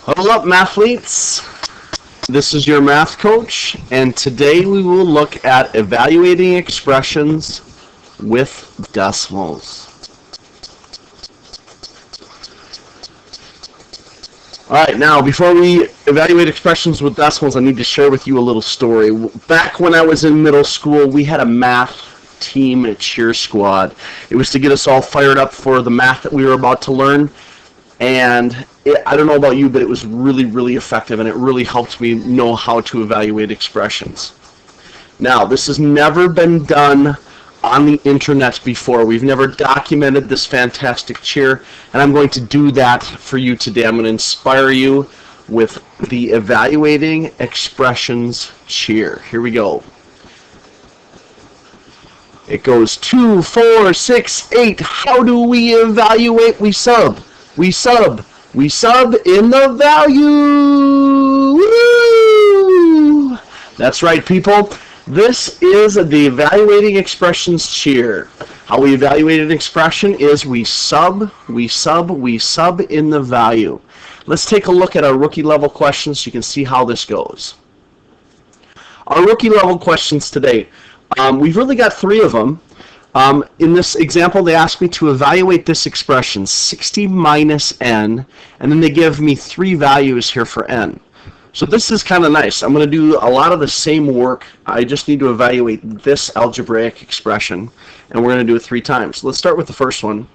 Huddle up, mathletes. This is your math coach, and today we will look at evaluating expressions with decimals. Alright, now before we evaluate expressions with decimals, I need to share with you a little story. Back when I was in middle school, we had a math team cheer squad. It was to get us all fired up for the math that we were about to learn. And I don't know about you, but it was really, really effective, and it really helped me know how to evaluate expressions. Now, this has never been done on the internet before. We've never documented this fantastic cheer, and I'm going to do that for you today. I'm going to inspire you with the evaluating expressions cheer. Here we go. It goes 2, 4, 6, 8. How do we evaluate? We sub. We sub in the value. Woo! That's right, people. This is the evaluating expressions cheer. How we evaluate an expression is we sub in the value. Let's take a look at our rookie level questions so you can see how this goes. Our rookie level questions today, we've really got 3 of them. In this example, they asked me to evaluate this expression, 60 minus n, and then they give me 3 values here for n. So this is kind of nice. I'm going to do a lot of the same work. I just need to evaluate this algebraic expression, and we're going to do it 3 times. Let's start with the first one.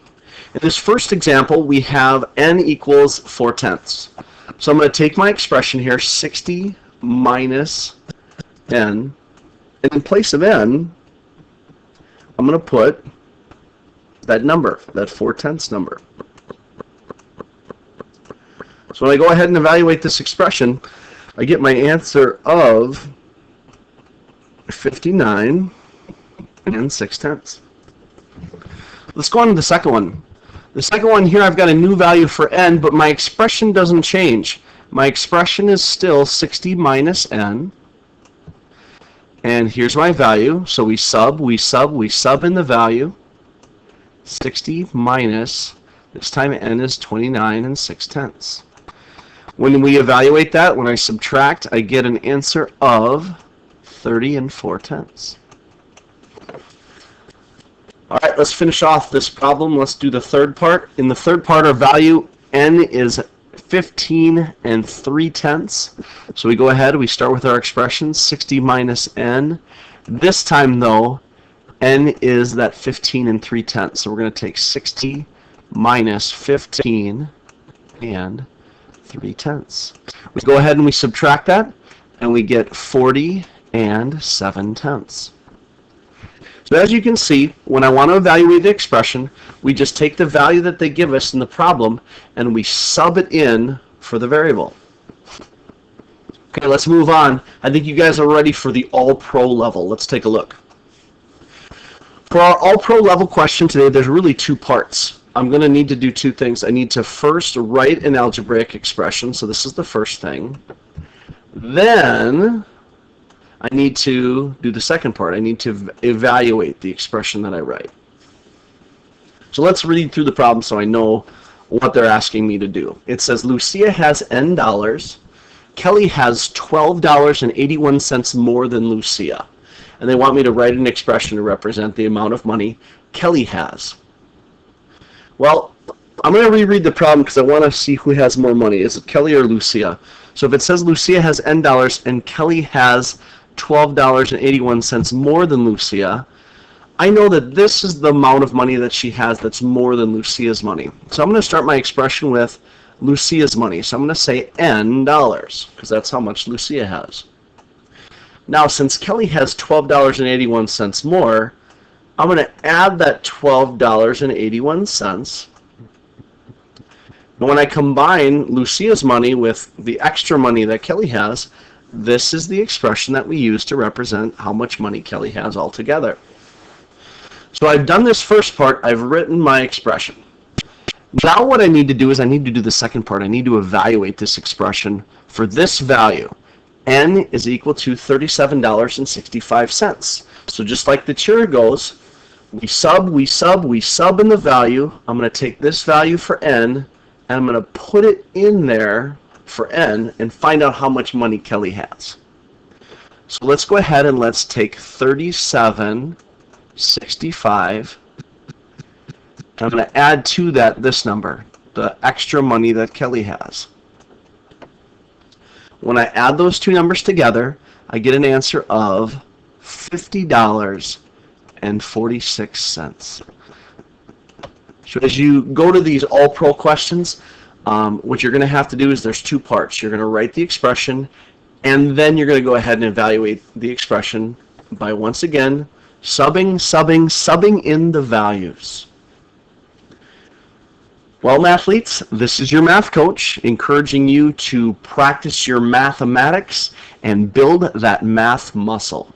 In this first example, we have n equals 4/10. So I'm going to take my expression here, 60 minus n, and in place of n, I'm going to put that number, that 4/10 number. So when I go ahead and evaluate this expression, I get my answer of 59 and 6/10. Let's go on to the second one. The second one here, I've got a new value for n, but my expression doesn't change. My expression is still 60 minus n. And here's my value. So we sub in the value. 60 minus, this time n is 29 and 6/10. When we evaluate that, when I subtract, I get an answer of 30 and 4/10. All right, let's finish off this problem. Let's do the third part. In the third part, our value n is 15 and 3/10. So we go ahead, we start with our expression, 60 minus n. This time, though, n is that 15 and 3/10. So we're going to take 60 minus 15 and 3/10. We go ahead and we subtract that, and we get 40 and 7/10. So as you can see, when I want to evaluate the expression, we just take the value that they give us in the problem and we sub it in for the variable. Okay, let's move on. I think you guys are ready for the All-Pro level. Let's take a look. For our All-Pro level question today, there's really 2 parts. I'm going to need to do 2 things. I need to first write an algebraic expression, so this is the first thing. Then I need to do the second part. I need to evaluate the expression that I write. So let's read through the problem so I know what they're asking me to do. It says Lucia has n dollars. Kelly has $12.81 more than Lucia. And they want me to write an expression to represent the amount of money Kelly has. Well, I'm going to reread the problem because I want to see who has more money. Is it Kelly or Lucia? So if it says Lucia has n dollars and Kelly has $12.81 more than Lucia, I know that this is the amount of money that she has that's more than Lucia's money. So I'm going to start my expression with Lucia's money. So I'm going to say n dollars, because that's how much Lucia has. Now, since Kelly has $12.81 more, I'm going to add that $12.81. And when I combine Lucia's money with the extra money that Kelly has, this is the expression that we use to represent how much money Kelly has altogether. So I've done this first part. I've written my expression. Now what I need to do is I need to do the second part. I need to evaluate this expression for this value. N is equal to $37.65. So just like the cheer goes, we sub in the value. I'm going to take this value for n, and I'm going to put it in there for n and find out how much money Kelly has. So let's go ahead and let's take 3765. I'm going to add to that this number, the extra money that Kelly has. When I add those two numbers together, I get an answer of $50.46. So as you go to these all-pro questions, what you're going to have to do is there's two parts. You're going to write the expression, and then you're going to go ahead and evaluate the expression by, once again, subbing in the values. Well, mathletes, this is your math coach encouraging you to practice your mathematics and build that math muscle.